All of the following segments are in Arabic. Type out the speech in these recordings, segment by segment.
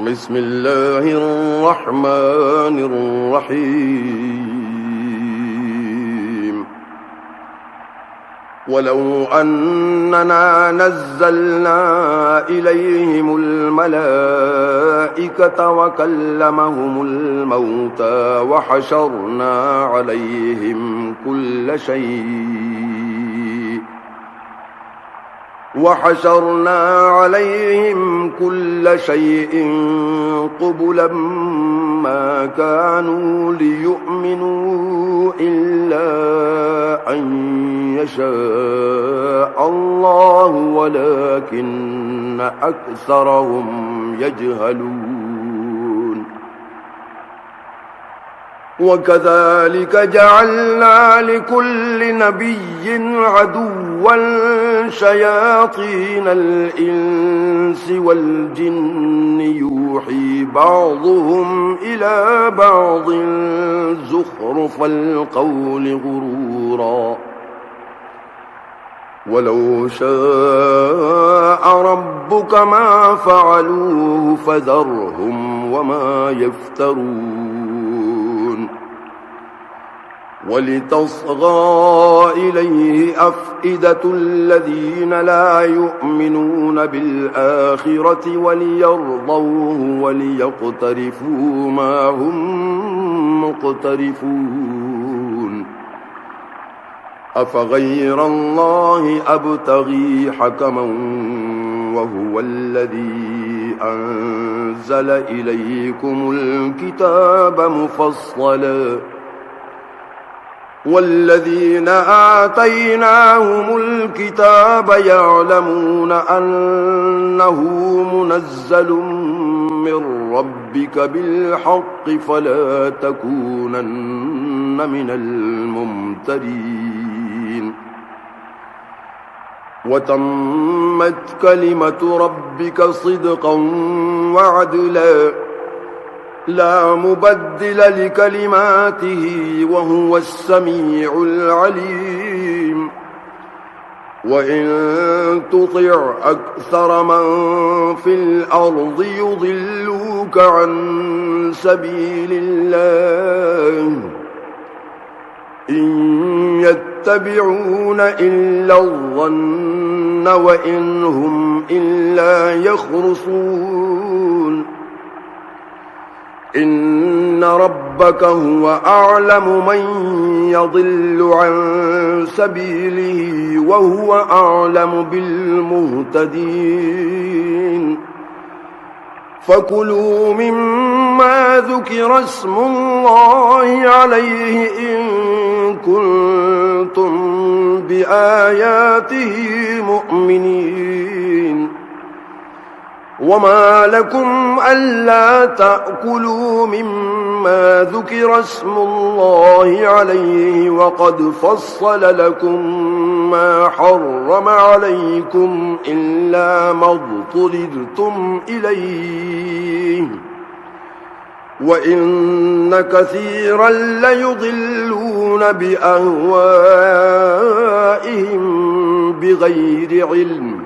بسم الله الرحمن الرحيم. ولو أننا نزلنا إليهم الملائكة وكلمهم الموتى وحشرنا عليهم كل شيء قبلا ما كانوا ليؤمنوا إلا أن يشاء الله ولكن أكثرهم يجهلون. وكذلك جعلنا لكل نبي عدوا شياطين الإنس والجن يوحي بعضهم إلى بعض زخرف القول غرورا. ولو شاء ربك ما فعلوه فذرهم وما يفترون. ولتصغى إليه أفئدة الذين لا يؤمنون بالآخرة وليرضوه وليقترفوا ما هم مقترفون. أفغير الله أبتغي حكما وهو الذي أنزل إليكم الكتاب مفصلا والذين آتيناهم الكتاب يعلمون أنه منزل من ربك بالحق فلا تكونن من الممترين. وتمت كلمة ربك صدقا وعدلا لا مبدل لكلماته وهو السميع العليم. وإن تطع أكثر من في الأرض يضلوك عن سبيل الله إن يتبعون إلا الظن وإن هم إلا يخرصون. إن ربك هو أعلم من يضل عن سبيله وهو أعلم بالمهتدين. فكلوا مما ذكر اسم الله عليه إن كنتم بآياته مؤمنين. وما لكم ألا تأكلوا مما ذكر اسم الله عليه وقد فصل لكم ما حرم عليكم إلا ما اضطررتم إليه وإن كثيرا ليضلون بأهوائهم بغير علم.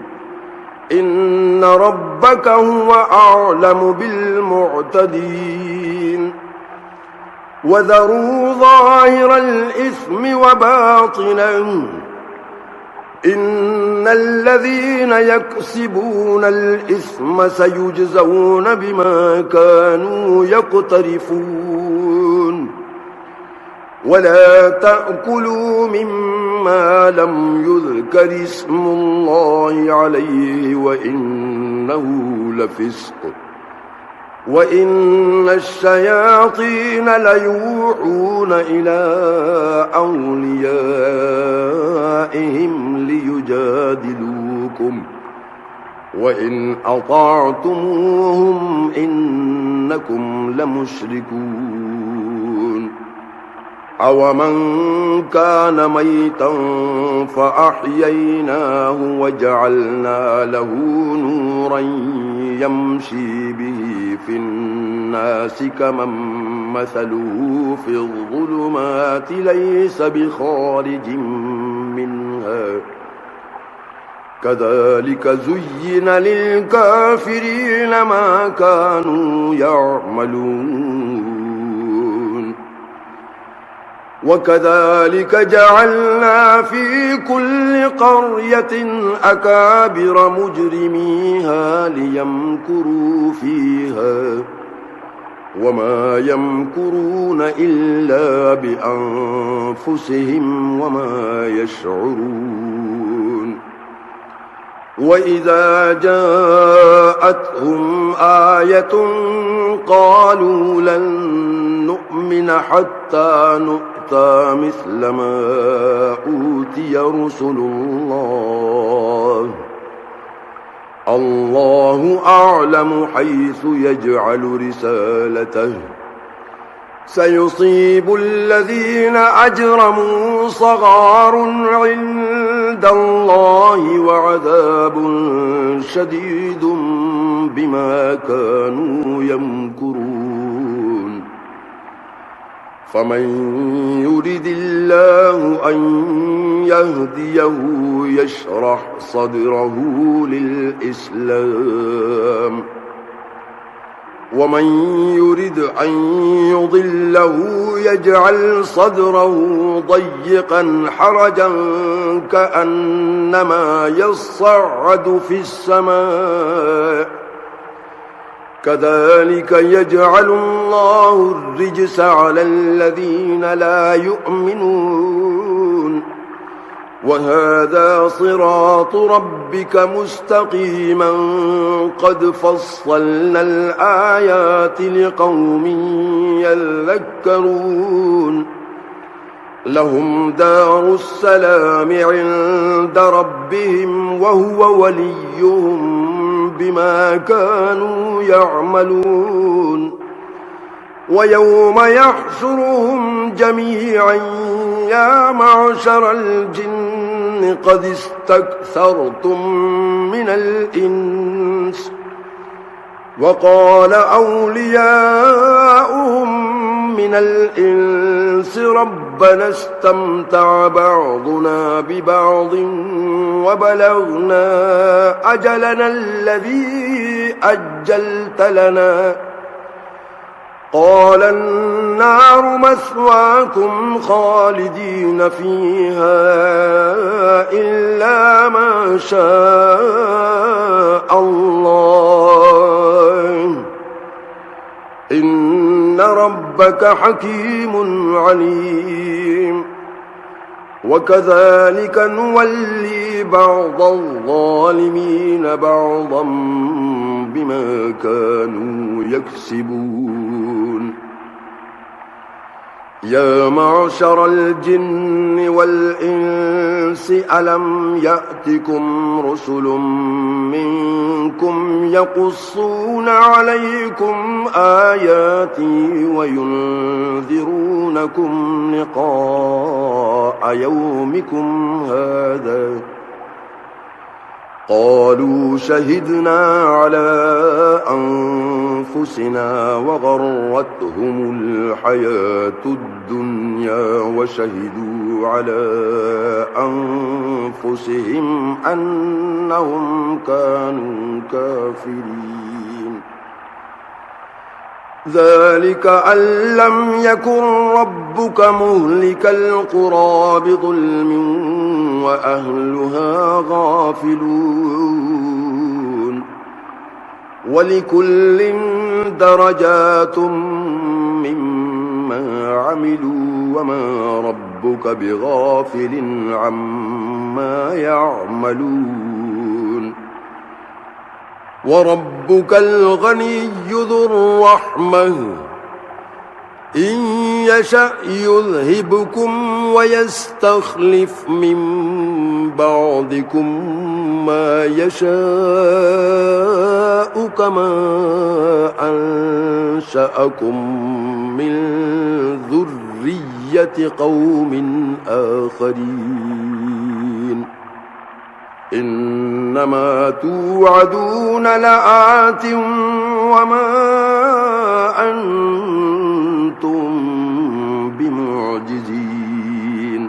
إن ربك هو أعلم بالمعتدين. وذروا ظاهر الإثم وباطنه إن الذين يكسبون الإثم سيجزون بما كانوا يقترفون. ولا تأكلوا مما لم يذكر اسم الله عليه وإنه لفسق. وإن الشياطين ليوحون إلى أوليائهم ليجادلوكم وإن أطعتموهم إنكم لمشركون. أومن كان ميتا فأحييناه وجعلنا له نورا يمشي به في الناس كمن مثله في الظلمات ليس بخارج منها كذلك زين للكافرين ما كانوا يعملون وكذلك جعلنا في كل قرية أكابر مجرميها ليمكروا فيها وما يمكرون إلا بأنفسهم وما يشعرون وإذا جاءتهم آية قالوا لن نؤمن حتى نؤتى مثل ما أوتي رسل الله أعلم حيث يجعل رسالته سيصيب الذين أجرموا صغار عند الله وعذاب شديد بما كانوا يمكرون فمن يرد الله أن يهديه يشرح صدره للإسلام ومن يرد أن يضله يجعل صدره ضيقا حرجا كأنما يصعد في السماء كذلك يجعل الله الرجس على الذين لا يؤمنون وهذا صراط ربك مستقيما قد فصلنا الآيات لقوم يذكرون لهم دار السلام عند ربهم وهو وليهم بما كانوا يعملون ويوم يحشرهم جميعا يا معشر الجن قد استكثرتم من الإنس وقال أولياؤهم من الإنس ربنا استمتع بعضنا ببعض وبلغنا أجلنا الذي أجلت لنا قال النار مثواكم خالدين فيها إلا ما شاء الله إن ربك حكيم عليم وكذلك نولي بعض الظالمين بعضا بما كانوا يكسبون يا معشر الجن والإنس ألم يأتكم رسل منكم يقصون عليكم آياتي وينذرونكم لقاء يومكم هذا قالوا شهدنا على أنفسنا وغرتهم الحياة الدنيا وشهدوا على أنفسهم أنهم كانوا كافرين ذلك أن لم يكن ربك مهلك القرى بظلم وأهلها غافلون ولكل درجات مما عملوا وما ربك بغافل عما يعملون وربك الغني ذو الرحمة إن يشأ يذهبكم ويستخلف من بعضكم ما يشاء كما أنشأكم من ذرية قوم آخرين إنما توعدون لآت وما أنتم بمعجزين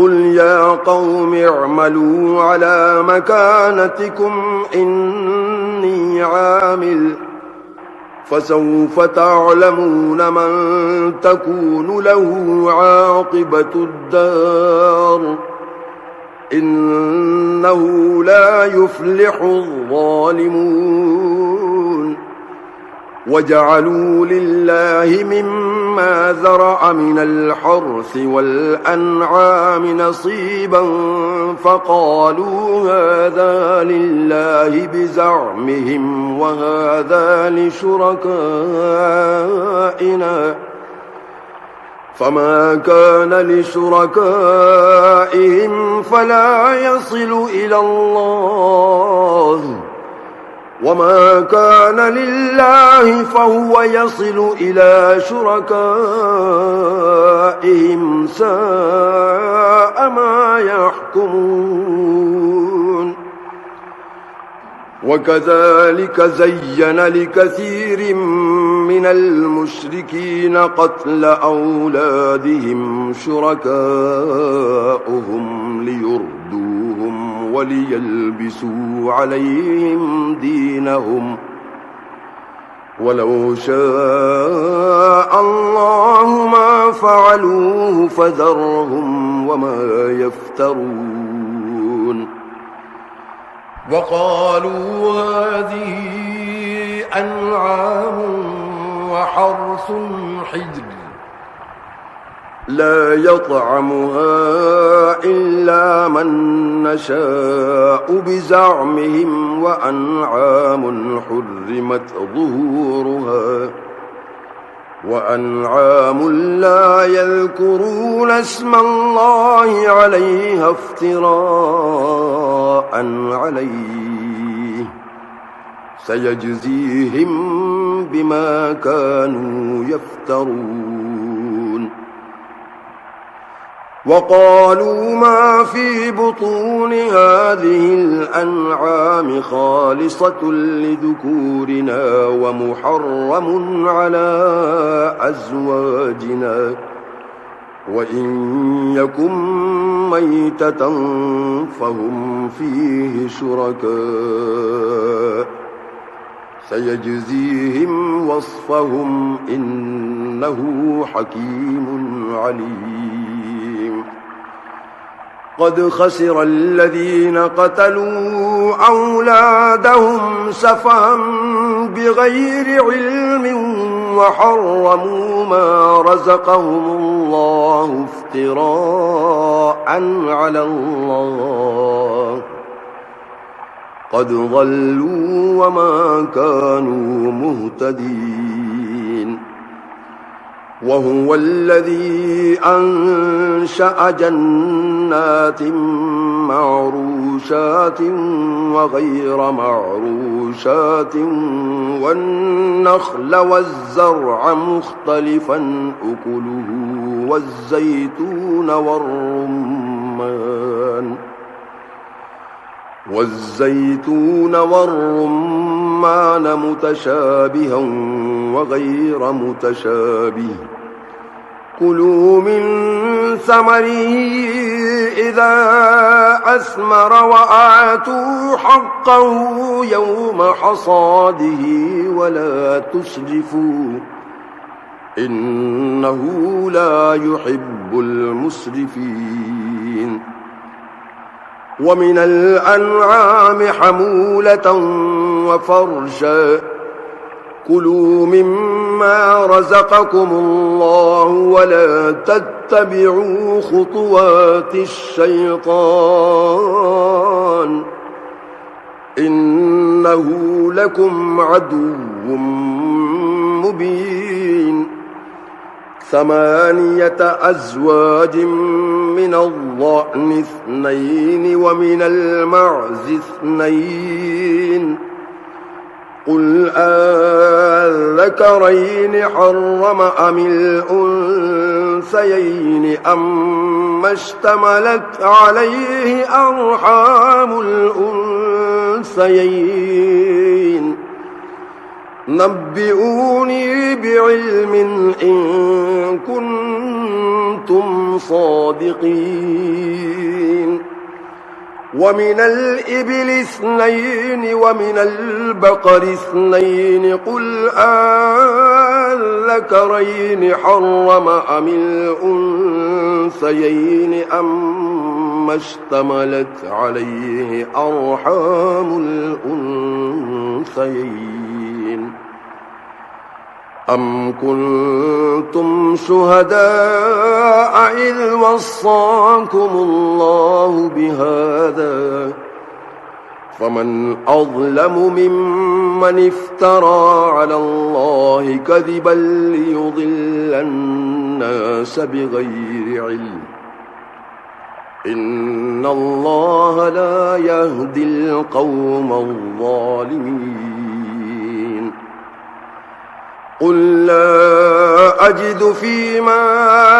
قل يا قوم اعملوا على مكانتكم إني عامل فسوف تعلمون من تكون له عاقبة الدار إنه لا يفلح الظالمون وجعلوا لله مما ذرأ من الحرث والأنعام نصيبا فقالوا هذا لله بزعمهم وهذا لشركائنا فما كان لشركائهم فلا يصل إلى الله وما كان لله فهو يصل إلى شركائهم ساء ما يحكمون وكذلك زين لكثير من المشركين قتل أولادهم شركاؤهم ليردوهم وليلبسوا عليهم دينهم ولو شاء الله ما فعلوه فذرهم وما يفترون وقالوا هذه أنعام وحرث حجر لا يطعمها إلا من نشاء بزعمهم وأنعام حرمت ظهورها وأنعام لا يذكرون اسم الله عليها افتراء عليه سيجزيهم بما كانوا يفترون وقالوا ما في بطون هذه الأنعام خالصة لذكورنا ومحرم على أزواجنا وإن يكن ميتة فهم فيه شركاء سيجزيهم وصفهم إنه حكيم عليم قد خسر الذين قتلوا أولادهم سفها بغير علم وحرموا ما رزقهم الله افتراء على الله قد ضلوا وما كانوا مهتدين وهو الذي أنشأ جنات معروشات وغير معروشات والنخل والزرع مختلفا أكله والزيتون والرمان متشابها وغير متشابه كلوا من ثمره إذا أثمر وآتوا حقه يوم حصاده ولا تسرفوا إنه لا يحب المسرفين ومن الأنعام حمولة وفرشا كلوا مما رزقكم الله ولا تتبعوا خطوات الشيطان إنه لكم عدو مبين 8 أزواج من الضأن 2 ومن المعز 2 قل أذكرين حرم أم الأنثيين أما اشتملت عليه أرحام الأنثيين نبئوني بعلم إن كنتم كنتم صادقين ومن الإبل 2 ومن البقر 2 قل أذكرين حرم أم الأنثيين أما اشتملت عليه أرحام الأنثيين أم كنتم شهداء إذ وصاكم الله بهذا فمن أظلم ممن افترى على الله كذبا ليضل الناس بغير علم إن الله لا يهدي القوم الظالمين قل لا أجد فيما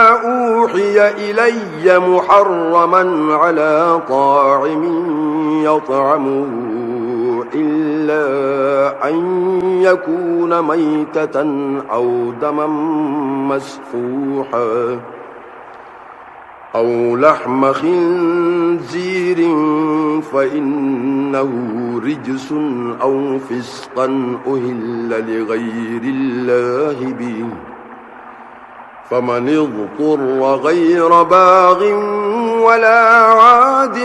أوحي إلي محرما على طاعم يطعمه إلا أن يكون ميتة أو دما مسفوحا أو لحم خنزير فإنه رجس أو فسقا أهل لغير الله به فمن اضطر غير باغ ولا عاد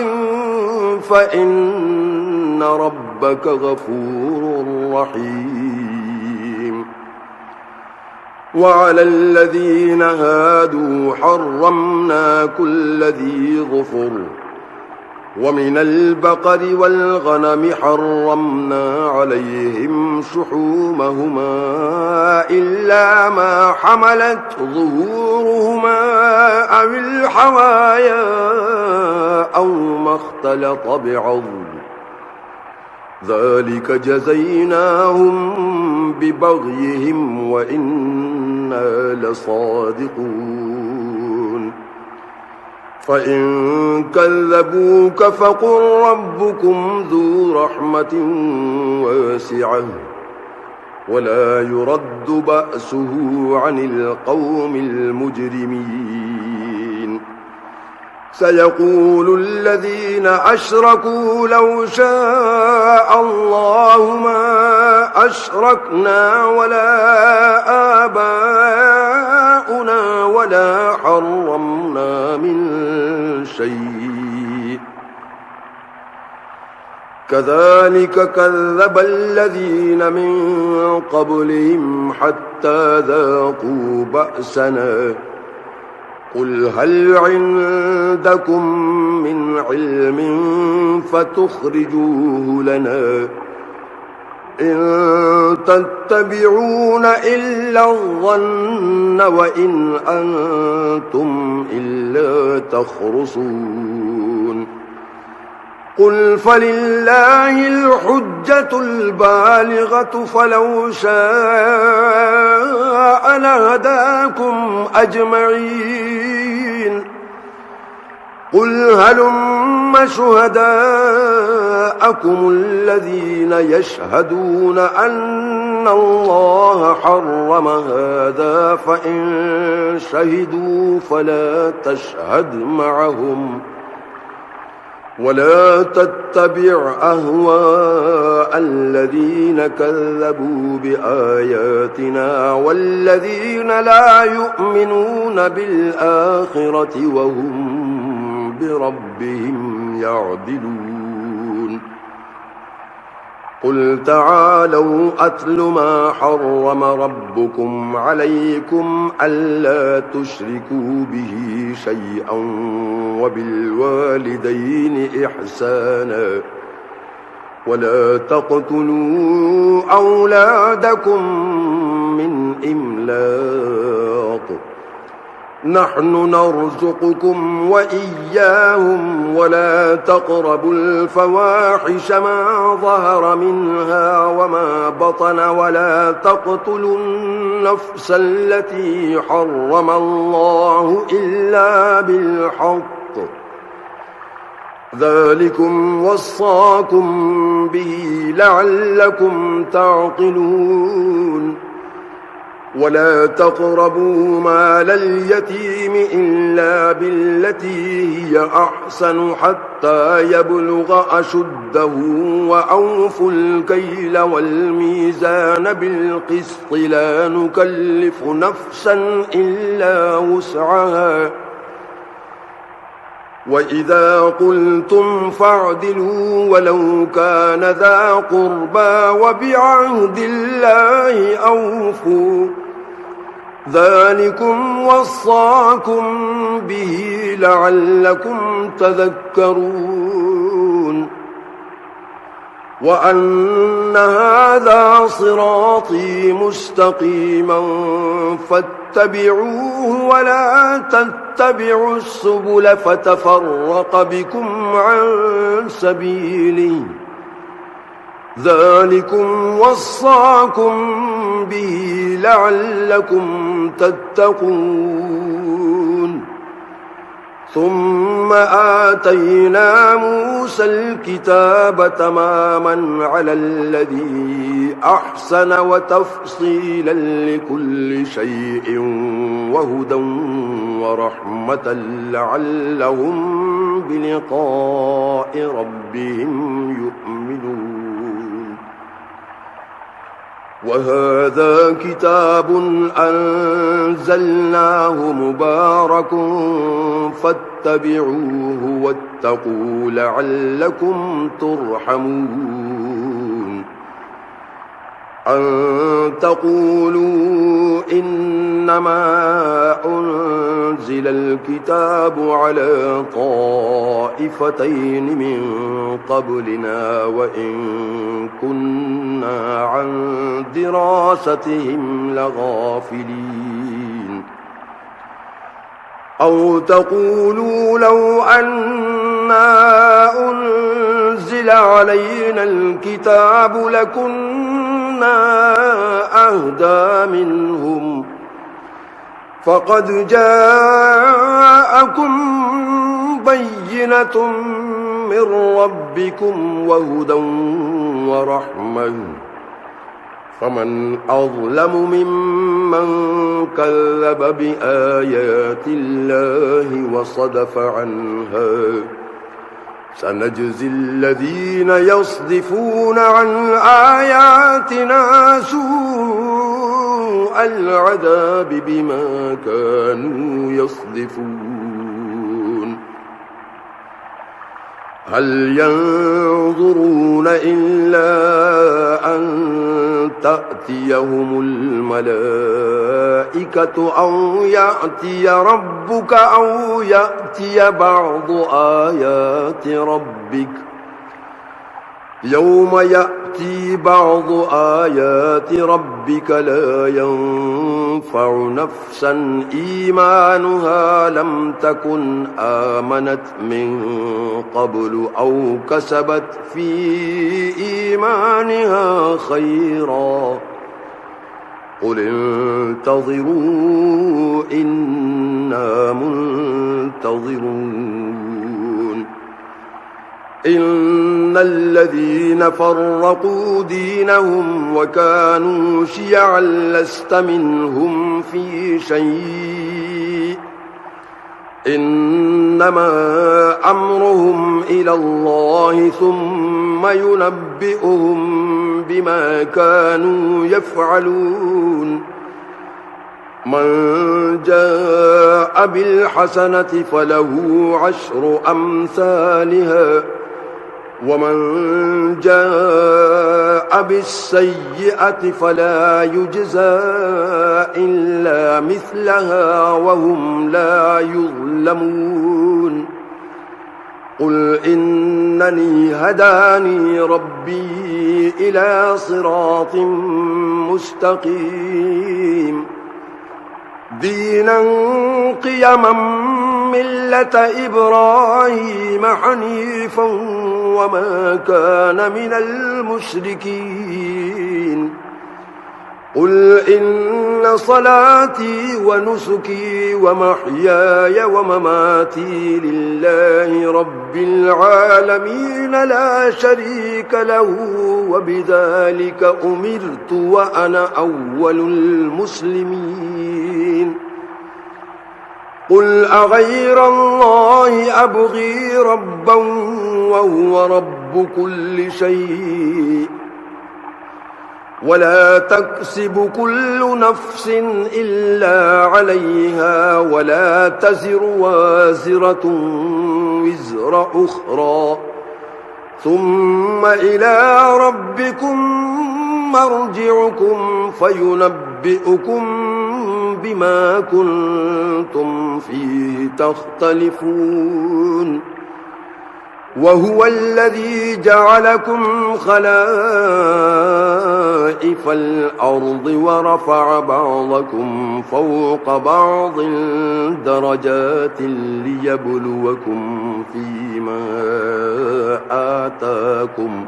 فإن ربك غفور رحيم وعلى الذين هادوا حرمنا كل ذي ظفر ومن البقر والغنم حرمنا عليهم شحومهما إلا ما حملت ظهورهما أو الحوايا أو ما اختلط بعظم ذلك جزيناهم ببغيهم وإنا لصادقون فإن كذبوك فقل ربكم ذو رحمة واسعة ولا يرد بأسه عن القوم المجرمين سيقول الذين أشركوا لو شاء الله ما أشركنا ولا آباؤنا ولا حرمنا من شيء كذلك كذب الذين من قبلهم حتى ذاقوا بأسنا قل هل عندكم من علم فتخرجوه لنا إن تتبعون إلا الظن وإن أنتم إلا تخرصون قل فلله الحجة البالغة فلو شاء لهداكم أجمعين قل هلم شهداءكم الذين يشهدون أن الله حرم هذا فإن شهدوا فلا تشهد معهم ولا تتبع أهواء الذين كذبوا بآياتنا والذين لا يؤمنون بالآخرة وهم بربهم يعدلون قل تعالوا أتل ما حرم ربكم عليكم ألا تشركوا به شيئا وبالوالدين إحسانا ولا تقتلوا أولادكم من إملاق نحن نرزقكم وإياهم ولا تقربوا الفواحش ما ظهر منها وما بطن ولا تقتلوا النفس التي حرم الله إلا بالحق ذلكم وصاكم به لعلكم تعقلون ولا تقربوا مال اليتيم إلا بالتي هي أحسن حتى يبلغ أشده وأوفوا الكيل والميزان بالقسط لا نكلف نفسا إلا وسعها وإذا قلتم فاعدلوا ولو كان ذا قربى وبعهد الله أوفوا ذلكم وصاكم به لعلكم تذكرون وأن هذا صراطي مستقيما فاتبعوه ولا تتبعوا السبل فتفرق بكم عن سبيله ذلكم وصاكم به لعلكم تتقون ثم آتينا موسى الكتاب تماما على الذي أحسن وتفصيلا لكل شيء وهدى ورحمة لعلهم بلقاء ربهم يؤمنون وهذا كتاب أنزلناه مبارك فاتبعوه واتقوا لعلكم ترحمون أن تقولوا إنما أنزل الكتاب على طائفتين من قبلنا وإن كنا عن دراستهم لغافلين أو تقولوا لو أنا أنزل علينا الكتاب لكنا أهدى منهم فقد جاءكم بينة من ربكم وهدى ورحمة فمن أظلم ممن كذب بآيات الله وصدف عنها سنجزي الذين يصدفون عن آياتنا سوء العذاب بما كانوا يصدفون هل ينظرون إلا أن تأتيهم الملائكة أو يأتي ربك أو يأتي بعض آيات ربك يوم يأتي بعض آيات ربك لا ينفع نفسا إيمانها لم تكن آمنت من قبل أو كسبت في إيمانها خيرا قل انتظروا إنا منتظرون إن الذين فرقوا دينهم وكانوا شيعا لست منهم في شيء إنما أمرهم إلى الله ثم ينبئهم بما كانوا يفعلون من جاء بالحسنة فله عشر أمثالها ومن جاء بالسيئة فلا يجزى إلا مثلها وهم لا يظلمون قل إنني هداني ربي إلى صراط مستقيم دينا قيما ملة إبراهيم حنيفا وما كان من المشركين قل إن صلاتي ونسكي ومحياي ومماتي لله رب العالمين لا شريك له وبذلك أمرت وأنا أول المسلمين قل أغير الله أبغي ربا وهو رب كل شيء ولا تكسب كل نفس إلا عليها ولا تزر وازرة وزر أخرى ثم إلى ربكم مرجعكم فينبئكم بما كنتم فيه تختلفون وهو الذي جعلكم خلائف الأرض ورفع بعضكم فوق بعض درجات ليبلوكم فيما آتاكم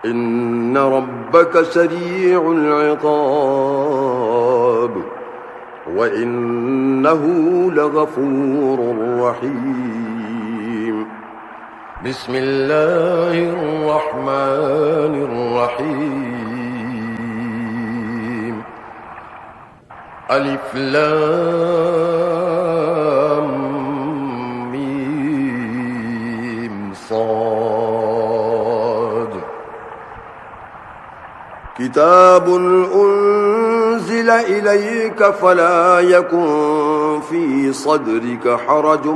إن ربك سريع العقاب وإنه لغفور رحيم بسم الله الرحمن الرحيم ألف لام ميم صاد كتاب أنزل إليك فلا يكن في صدرك حرج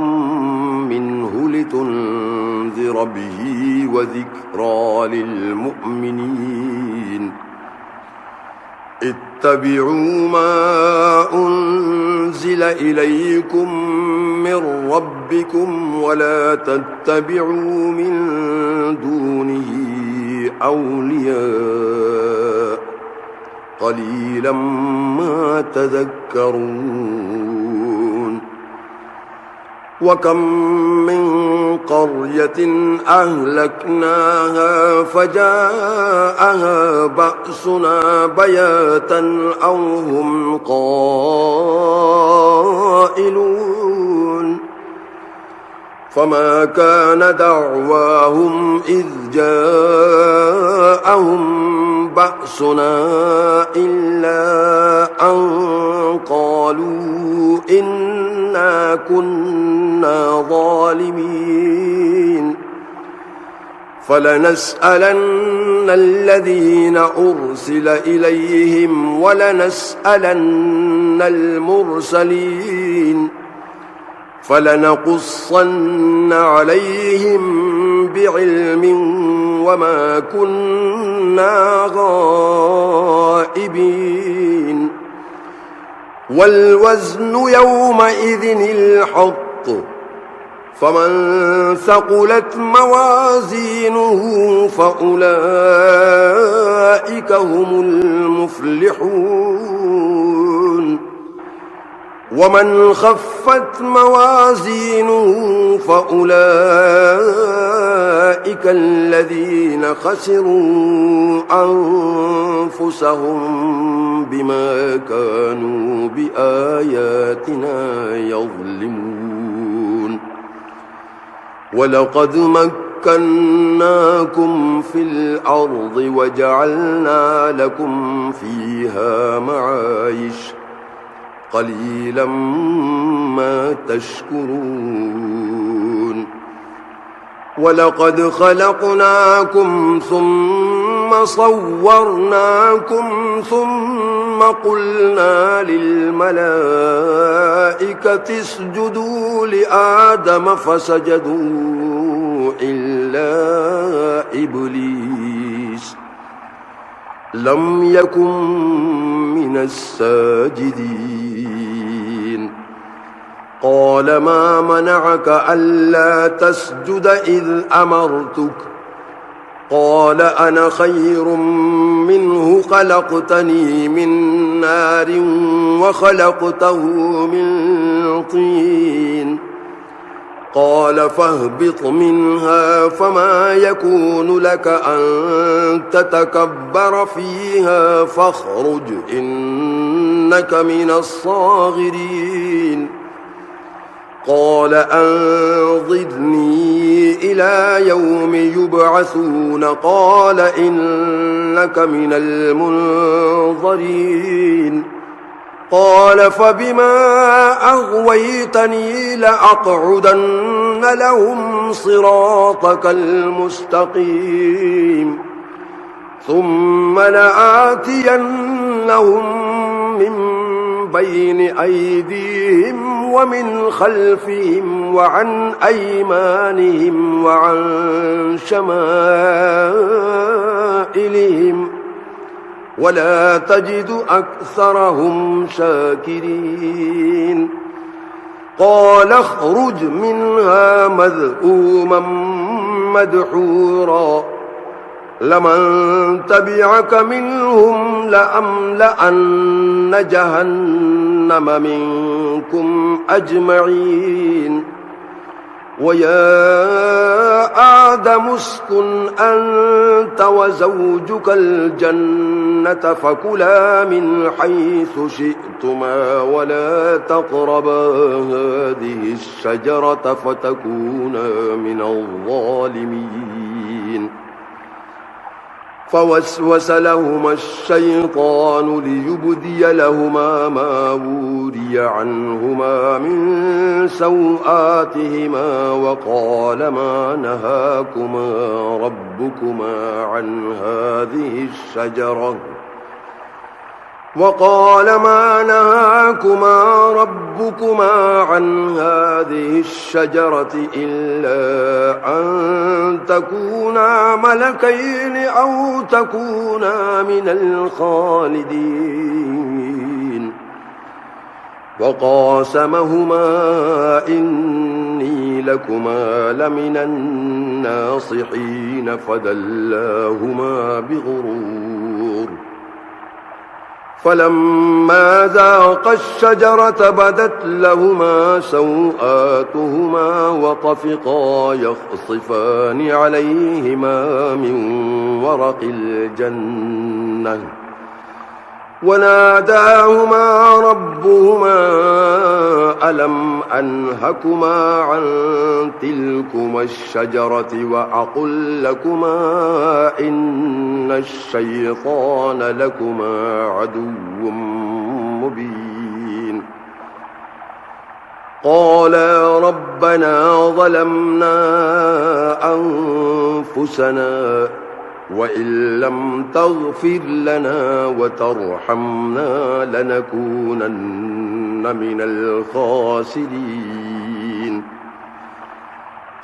منه لتنذر به وذكرى للمؤمنين اتبعوا ما أنزل إليكم من ربكم ولا تتبعوا من دونه أولياء قليلا ما تذكرون وكم من قرية أهلكناها فجاءها بأسنا بياتا أو هم قائلون فما كان دعواهم إذ جاءهم بأسنا إلا أن قالوا إنا كنا ظالمين فلنسألن الذين أرسل إليهم ولنسألن المرسلين فلنقصن عليهم بعلم وما كنا غائبين والوزن يومئذ الحق فمن ثقلت موازينه فأولئك هم المفلحون ومن خفت موازينه فأولئك الذين خسروا أنفسهم بما كانوا بآياتنا يظلمون ولقد مكناكم في الأرض وجعلنا لكم فيها معايش قليلا ما تشكرون ولقد خلقناكم ثم صورناكم ثم قلنا للملائكة اسجدوا لآدم فسجدوا إلا إبليس لم يكن من الساجدين قال ما منعك ألا تسجد إذ أمرتك قال أنا خير منه خلقتني من نار وخلقته من طين قال فاهبط منها فما يكون لك أن تتكبر فيها فاخرج إنك من الصاغرين قال أنظرني إلى يوم يبعثون قال إنك من المنظرين قال فبما أغويتني لأقعدن لهم صراطك المستقيم ثم لآتينهم من بين أيديهم ومن خلفهم وعن أيمانهم وعن شمائلهم ولا تجد أكثرهم شاكرين قال اخرج منها مذءوما مدحورا لمن تبعك منهم لأملأن جهنم منكم أجمعين ويا آدم اسكن أنت وزوجك الجنة فكلا من حيث شئتما ولا تقربا هذه الشجرة فتكونا من الظالمين فوسوس لهما الشيطان ليبدي لهما ما وري عنهما من سوآتهما وقال ما نهاكما ربكما عن هذه الشجرة إلا أن تكونا ملكين أو تكونا من الخالدين وقاسمهما إني لكما لمن الناصحين فدلاهما بغرور فلما ذاقا الشجرة بدت لهما سوآتهما وطفقا يخصفان عليهما من ورق الجنة وناداهما ربهما ألم أنهكما عن تلكما الشجرة وأقل لكما إن الشيطان لكما عدو مبين قالا ربنا ظلمنا أنفسنا وإن لم تغفر لنا وترحمنا لنكونن من الخاسرين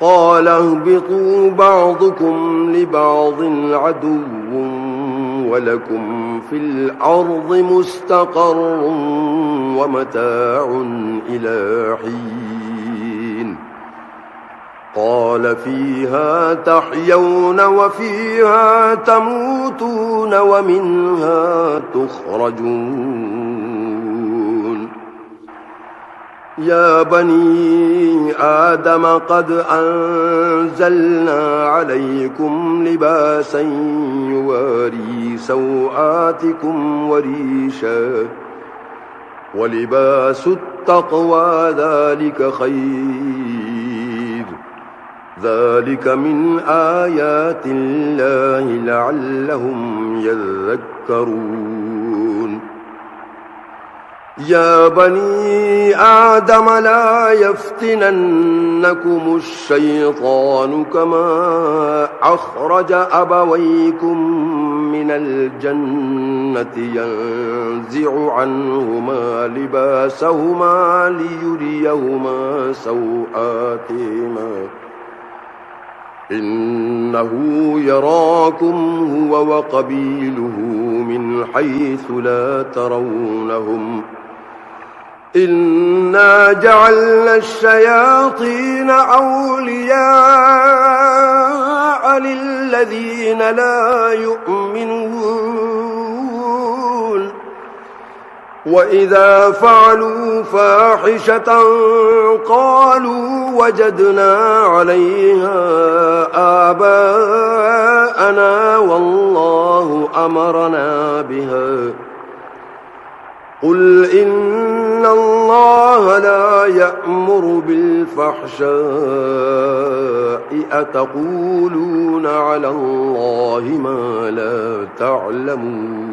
قال اهبطوا بعضكم لبعض عدو ولكم في الأرض مستقر ومتاع إلى حين قال فيها تحيون وفيها تموتون ومنها تخرجون يا بني آدم قد أنزلنا عليكم لباسا يواري سوآتكم وريشا ولباس التقوى ذلك خير ذلك من آيات الله لعلهم يذكرون يا بني آدم لا يفتننكم الشيطان كما أخرج أبويكم من الجنة ينزع عنهما لباسهما ليريهما سوآتهما إنه يراكم هو وقبيله من حيث لا ترونهم إنا جعلنا الشياطين أولياء للذين لا يؤمنون وإذا فعلوا فاحشة قالوا وجدنا عليها آباءنا والله أمرنا بها قل إن الله لا يأمر بالفحشاء أتقولون على الله ما لا تعلمون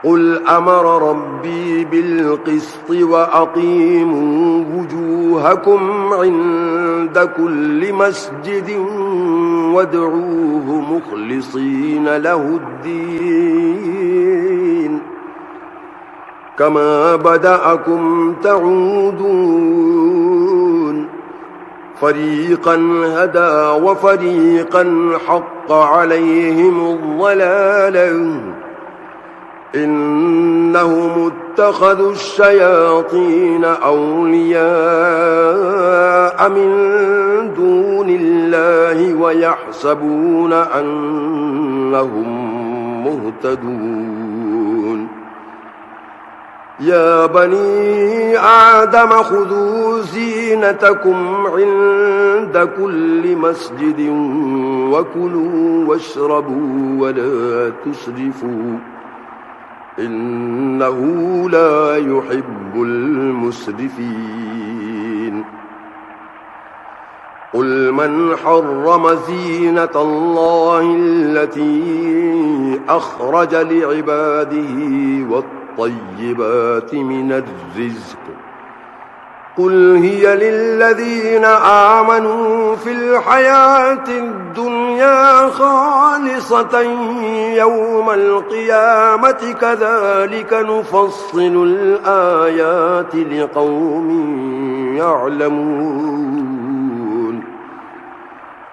قل أمر ربي بالقسط وأقيموا وجوهكم عند كل مسجد وادعوه مخلصين له الدين كما بدأكم تعودون فريقا هدى وفريقا حق عليهم الضلالة إنهم اتخذوا الشياطين أولياء من دون الله ويحسبون أنهم مهتدون يا بني آدم خذوا زينتكم عند كل مسجد وكلوا واشربوا ولا تسرفوا إنه لا يحب المسرفين قل من حرم زينة الله التي أخرج لعباده والطيبات من الرزق قل هي للذين آمنوا في الحياة الدنيا خالصة يوم القيامة كذلك نفصل الآيات لقوم يعلمون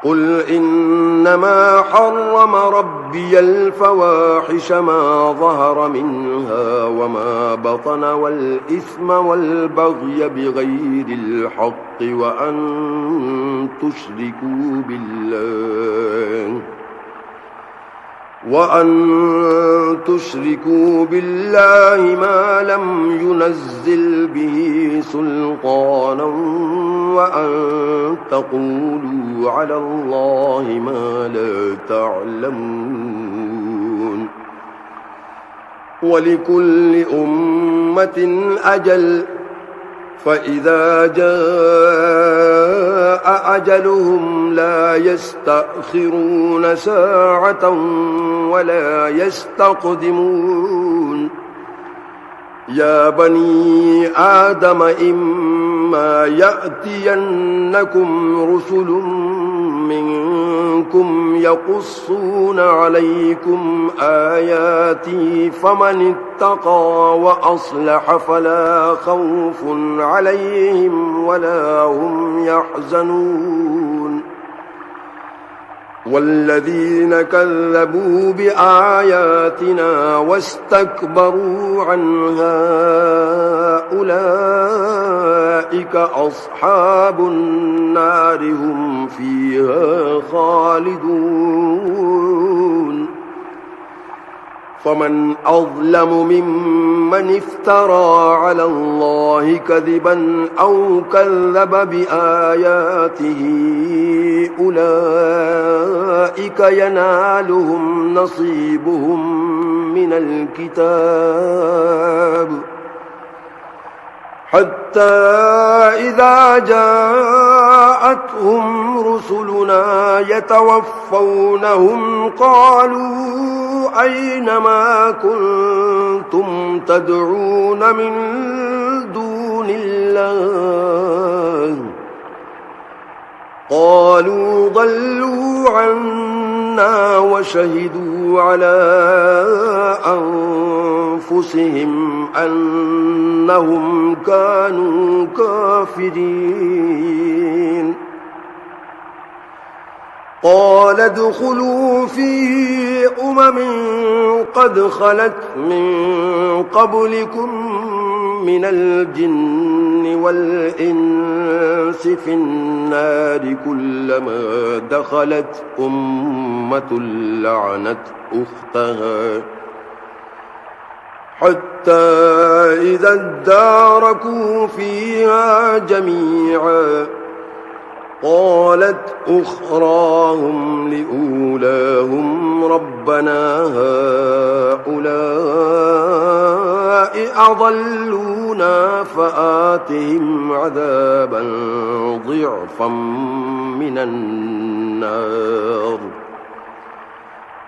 قل إنما حرم ربي الفواحش ما ظهر منها وما بطن والإثم والبغي بغير الحق وأن تشركوا بالله ما لم ينزل به سلطانا وأن تقولوا على الله ما لا تعلمون ولكل أمة أجل فإذا جاء أجلهم لا يستأخرون ساعة ولا يستقدمون يا بني آدم إما يأتينكم رسل منكم يقصون عليكم آياتي فمن اتقى وأصلح فلا خوف عليهم ولا هم يحزنون والذين كذبوا بآياتنا واستكبروا عنها أولئك أصحاب النار هم فيها خالدون فمن أظلم ممن افترى على الله كذبا أو كذب بآياته أولئك ينالهم نصيبهم من الكتاب حتى إذا جاءتهم رسلنا يتوفونهم قالوا أين ما كنتم تدعون من دون الله قالوا ضلوا عنا وشهدوا على أنفسهم أنهم كانوا كافرين قال ادخلوا في قد خلت من قبلكم من الجن والإنس في النار كلما دخلت أمة لعنت أختها حتى إذا اداركوا فيها جميعا قالت أخراهم لأولاهم ربنا هؤلاء أضلونا فآتهم عذابا ضعفا من النار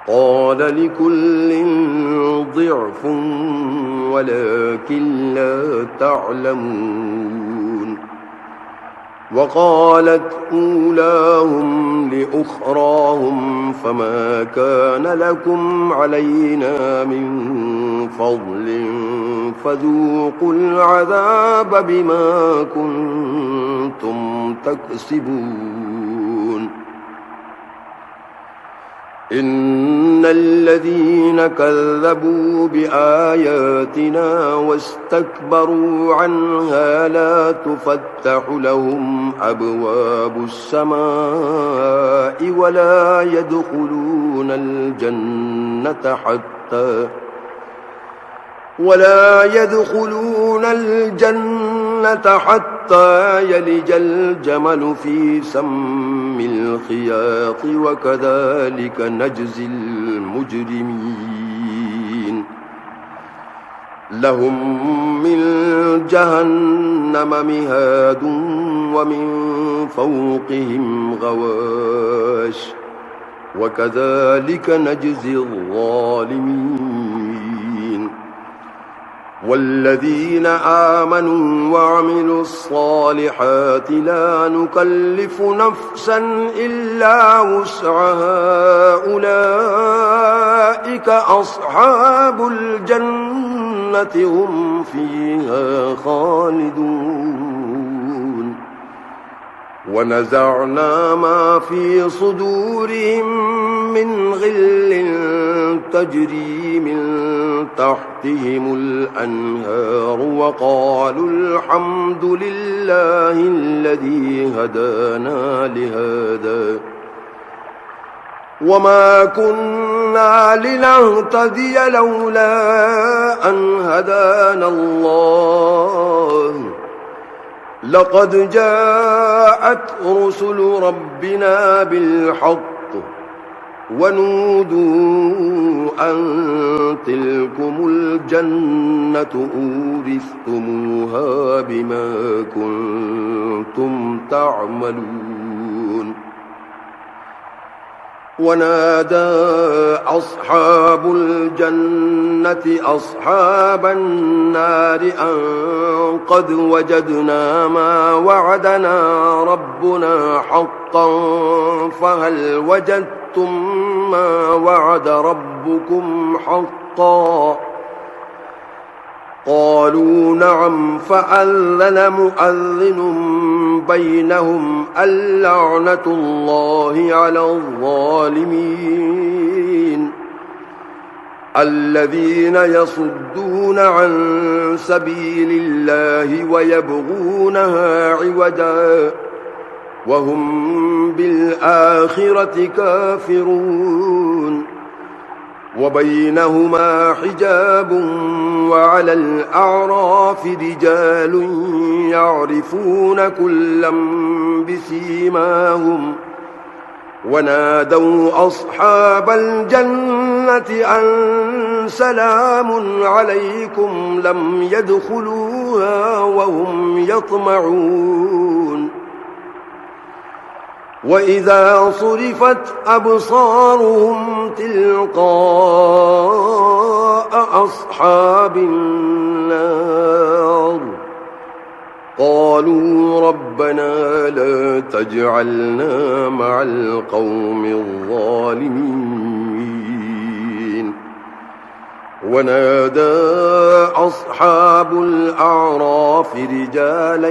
قال لكل ضعف ولكن لا تعلمون وقالت أولاهم لأخراهم فما كان لكم علينا من فضل فذوقوا العذاب بما كنتم تكسبون إن الذين كذبوا بآياتنا واستكبروا عنها لا تفتح لهم أبواب السماء ولا يدخلون الجنة حتى يلج الجمل في سم الخياط وكذلك نجزي المجرمين لهم من جهنم مهاد ومن فوقهم غواش وكذلك نجزي الظالمين والذين آمنوا وعملوا الصالحات لا نكلف نفسا إلا وسعها أولئك أصحاب الجنة هم فيها خالدون ونزعنا ما في صدورهم من غل تجري من تحتهم الأنهار وقالوا الحمد لله الذي هدانا لهذا وما كنا لنهتدي لولا أن هدانا الله لقد جاءت رسل ربنا بالحق ونودوا أن تلكم الجنة أورثتموها بما كنتم تعملون ونادى أصحاب الجنة أصحاب النار أن قد وجدنا ما وعدنا ربنا حقا فهل وجدتم ما وعد ربكم حقا قالوا نعم فأذن مؤذن بينهم اللعنة الله على الظالمين الذين يصدون عن سبيل الله ويبغونها عوجا وهم بالآخرة كافرون وبينهما حجاب وعلى الأعراف رجال يعرفون كلا بسيماهم ونادوا أصحاب الجنة أن سلام عليكم لم يدخلوها وهم يطمعون وإذا صرفت أبصارهم تلقاء أصحاب النار قالوا ربنا لا تجعلنا مع القوم الظالمين ونادى أصحاب الأعراف رجالا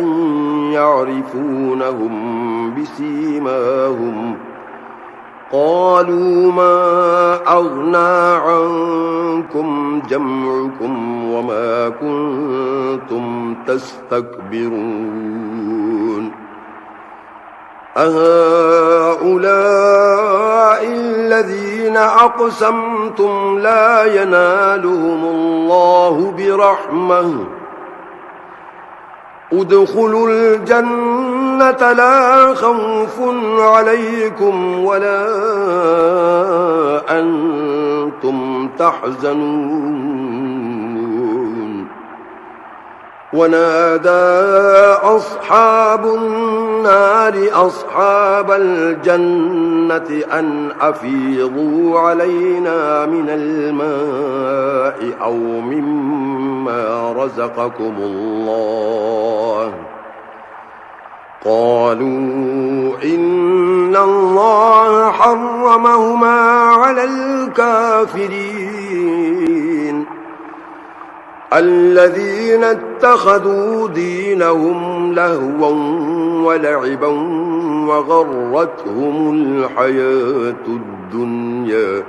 يعرفونهم بسيماهم قالوا ما أغنى عنكم جمعكم وما كنتم تستكبرون أهؤلاء الذين أقسمتم أنتم لا ينالهم الله برحمة ادخلوا الجنة لا خوف عليكم ولا أنتم تحزنون ونادى أصحاب النار أصحاب الجنة أن أفيضوا علينا من الماء أو مما رزقكم الله قالوا إن الله حرمهما على الكافرين الذين اتخذوا دينهم لهوا ولعبا وغرتهم الحياة الدنيا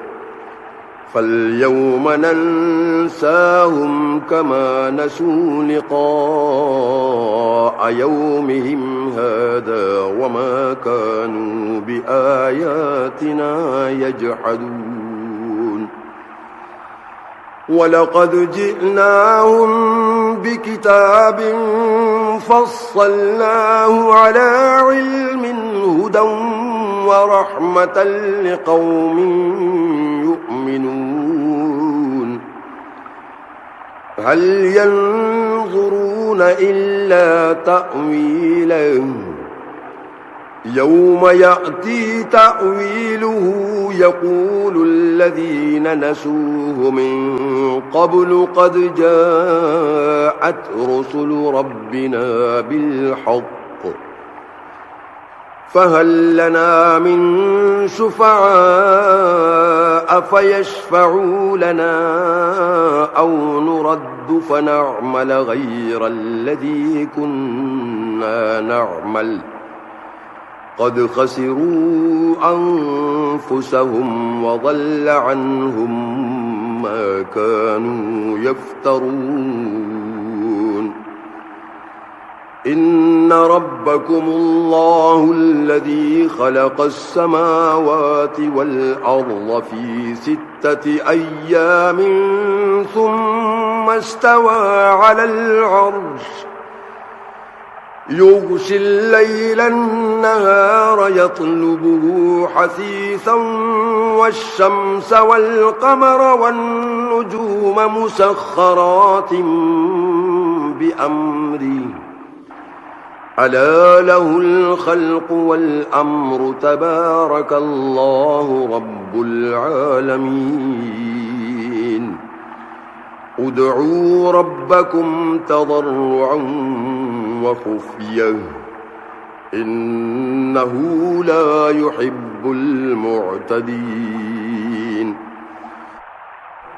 فاليوم ننساهم كما نسوا لقاء يومهم هذا وما كانوا بآياتنا يجحدون ولقد جئناهم بكتاب فصلناه على علم هدى ورحمة لقوم يؤمنون هل ينظرون إلا تأويله يوم يأتي تأويله يقول الذين نسوه من قبل قد جاءت رسل ربنا بالحق فهل لنا من شفعاء فيشفعوا لنا أو نرد فنعمل غير الذي كنا نعمل قد خسروا أنفسهم وضل عنهم ما كانوا يفترون إن ربكم الله الذي خلق السماوات والأرض في 6 أيام ثم استوى على العرش يغشي الليل النهار يطلبه حثيثا والشمس والقمر والنجوم مسخرات بأمره ألا له الخلق والأمر تبارك الله رب العالمين ادعوا ربكم تضرعا وخفية إنه لا يحب المعتدين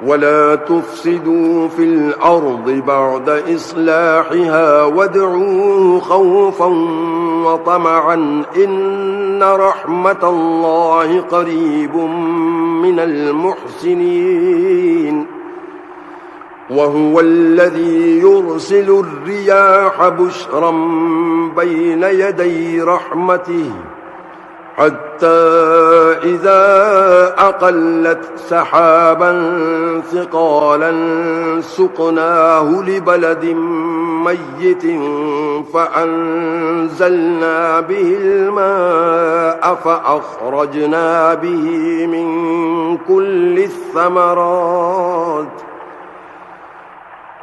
ولا تفسدوا في الأرض بعد إصلاحها وادعوه خوفا وطمعا إن رحمة الله قريب من المحسنين وهو الذي يرسل الرياح بشرا بين يدي رحمته حتى إذا أقلت سحابا ثقالا سقناه لبلد ميت فأنزلنا به الماء فأخرجنا به من كل الثمرات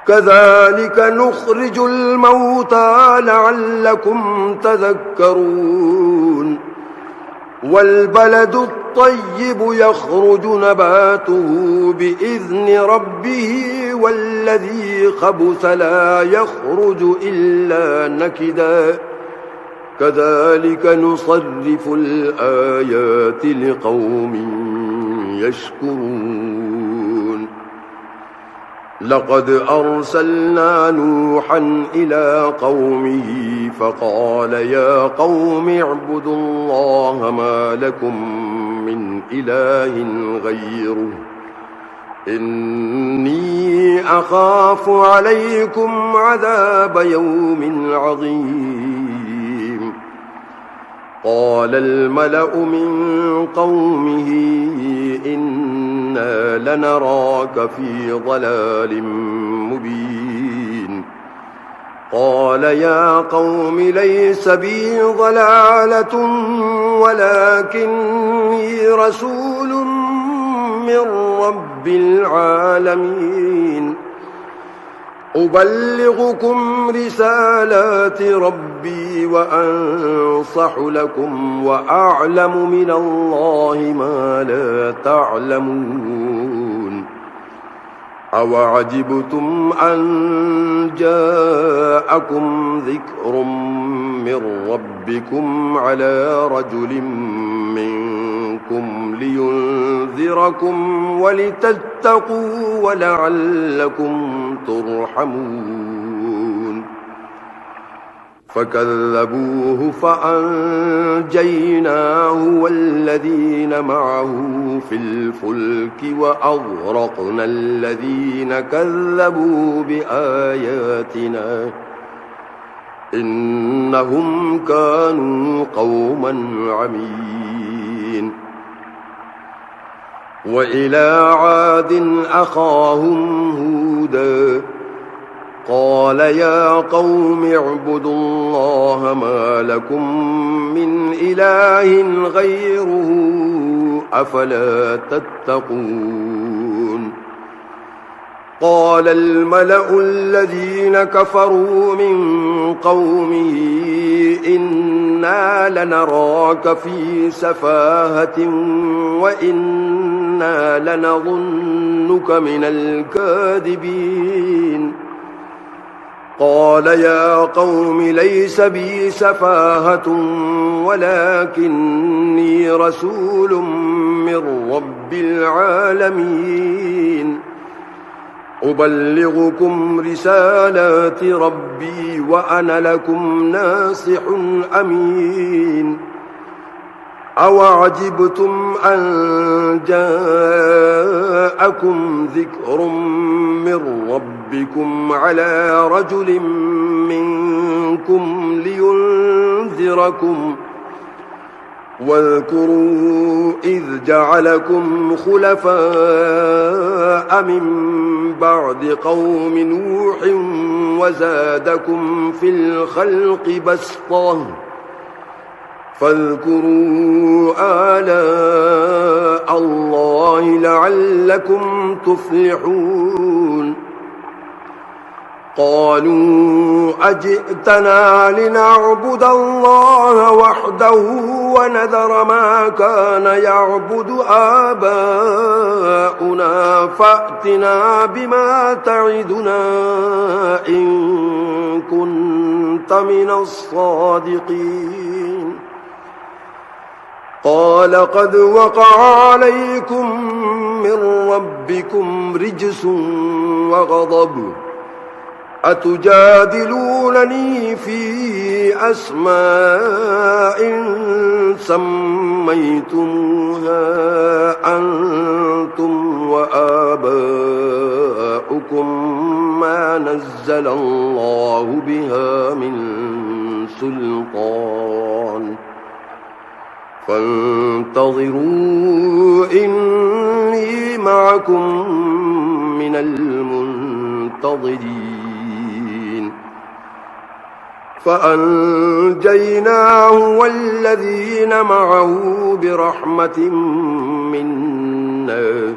كذلك نخرج الموتى لعلكم تذكرون والبلد الطيب يخرج نباته بإذن ربه والذي خبث لا يخرج إلا نكدا كذلك نصرف الآيات لقوم يشكرون لقد أرسلنا نوحا إلى قومه فقال يا قوم اعبدوا الله ما لكم من إله غيره إني أخاف عليكم عذاب يوم عظيم قال الملأ من قومه إن إنا لنراك في ضلال مبين قال يا قوم ليس بي ضلالة ولكني رسول من رب العالمين أبلغكم رسالات ربي وأنصح لكم وأعلم من الله ما لا تعلمون أوعجبتم أن جاءكم ذكر من ربكم على رجل منكم لينذركم ولتتقوا ولعلكم ترحمون فكذبوه فأنجيناه والذين معه في الفلك وأغرقنا الذين كذبوا بآياتنا إنهم كانوا قوما عمين وإلى عاد أخاهم هودا قال يا قوم اعبدوا الله ما لكم من إله غيره أفلا تتقون قال الملأ الذين كفروا من قومه إنا لنراك في سفاهة وإنا لنظنك من الكاذبين قال يا قوم ليس بي سفاهة ولكني رسول من رب العالمين أبلغكم رسالات ربي وأنا لكم ناصح أمين أوعجبتم أن جاءكم ذكر من ربكم على رجل منكم لينذركم واذكروا إذ جعلكم خلفاء من بعد قوم نوح وزادكم في الخلق بسطة فاذكروا آلاء الله لعلكم تفلحون قالوا أجئتنا لنعبد الله وحده ونذر ما كان يعبد آباؤنا فأتنا بما تعدنا إن كنت من الصادقين قال قد وقع عليكم من ربكم رجس وغضب أتجادلونني في أسماء سميتموها أنتم وآباؤكم ما نزل الله بها من سلطان فانتظروا إني معكم من المنتظرين فأنجيناه والذين معه برحمة منا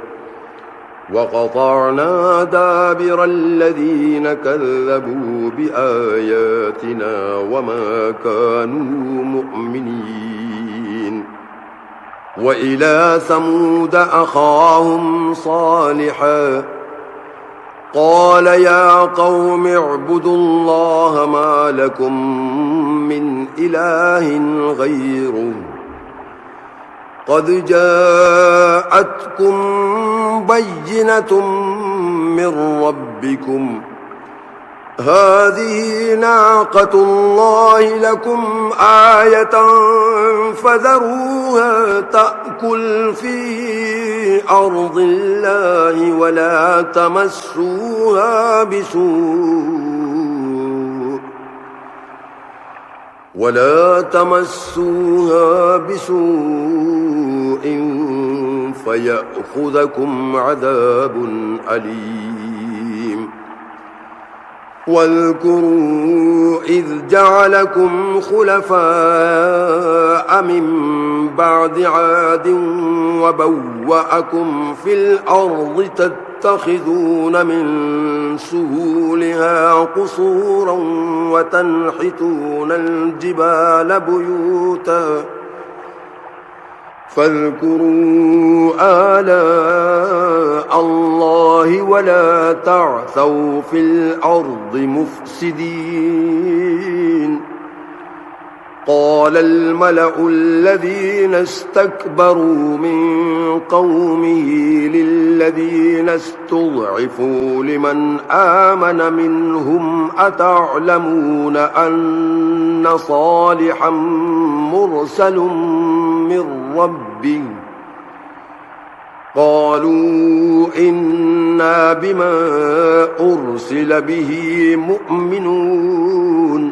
وقطعنا دابر الذين كذبوا بآياتنا وما كانوا مؤمنين وإلى ثمود أخاهم صالحا قال يا قوم اعبدوا الله ما لكم من إله غيره قد جاءتكم بينة من ربكم هذه ناقة الله لكم آية فذروها تأكل في أرض الله ولا تمسوها بسوء فيأخذكم عذاب أليم واذكروا إذ جعلكم خلفاء من بعد عاد وبوأكم في الأرض تتخذون من سهولها قصورا وتنحتون الجبال بيوتا فاذكروا آلاء الله ولا تعثوا في الأرض مفسدين قال الملأ الذين استكبروا من قومه للذين استضعفوا لمن آمن منهم أتعلمون أن صالحا مرسل من ربه قالوا إنا بما أرسل به مؤمنون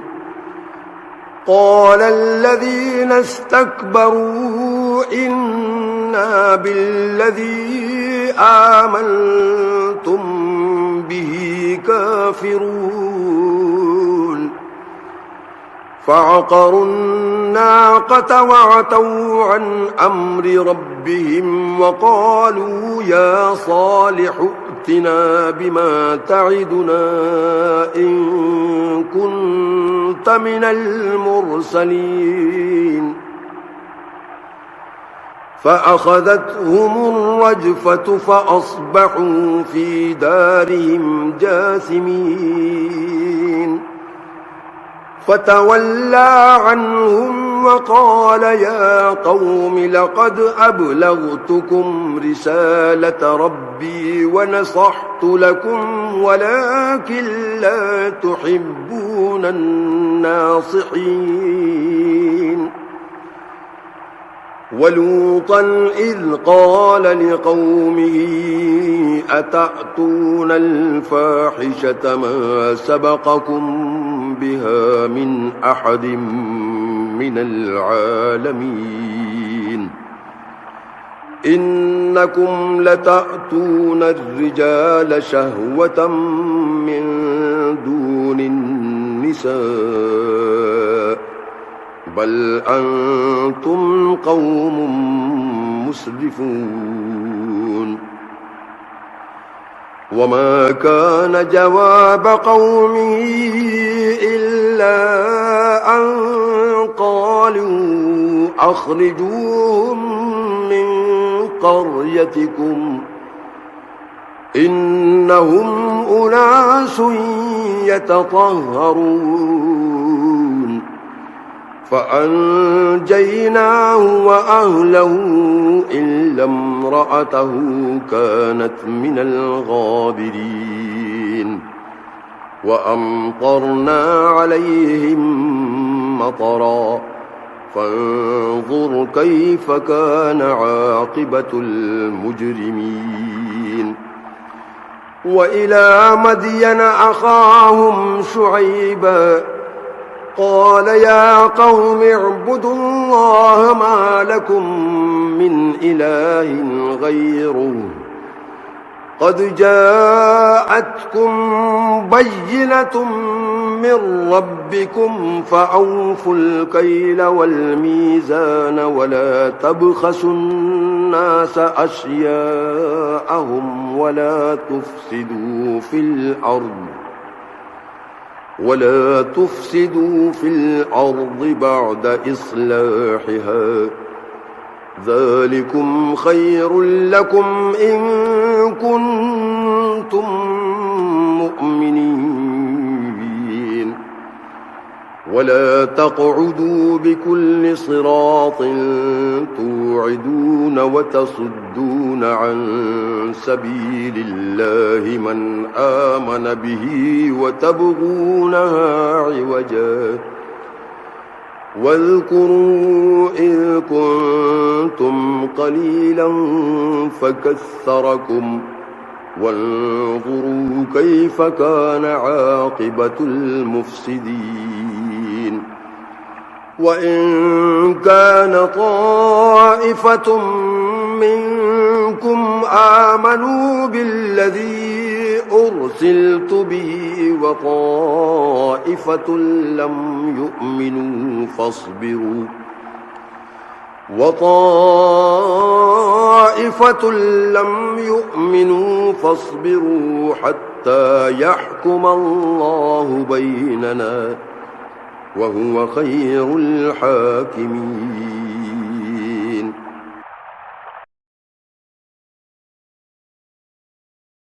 قال الذين استكبروا إنا بالذي آمنتم به كافرون فعقروا الناقة وعتوا عن أمر ربهم وقالوا يا صالح ائتنا بما تعدنا إن كنت من المرسلين فأخذتهم الرجفة فأصبحوا في دارهم جاثمين فتولى عنهم وقال يا قوم لقد أبلغتكم رسالة ربي ونصحت لكم ولكن لا تحبون الناصحين ولوطا إذ قال لقومه أتأتون الفاحشة ما سبقكم بها من أحد من العالمين إنكم لتأتون الرجال شهوة من دون النساء بل أنتم قوم مسرفون وما كان جواب قومه إلا أن قالوا أخرجوهم من قريتكم إنهم أناس يتطهرون فأنجيناه وأهله إلا امرأته كانت من الغابرين وأمطرنا عليهم مطرا فانظر كيف كان عاقبة المجرمين وإلى مدين أخاهم شعيبا قال يا قوم اعبدوا الله ما لكم من إله غيره قد جاءتكم بينة من ربكم فأوفوا الكيل والميزان ولا تبخسوا الناس أشياءهم ولا تفسدوا في الأرض بعد إصلاحها ذلكم خير لكم إن كنتم مؤمنين ولا تقعدوا بكل صراط توعدون وتصدون عن سبيل الله من آمن به وتبغونها عوجا واذكروا إذ كنتم قليلا فكثركم وانظروا كيف كان عاقبة المفسدين وإن كان طائفة منكم آمنوا بالذي أرسلت به وطائفة لم يؤمنوا فاصبروا حتى يحكم الله بيننا وهو خير الحاكمين.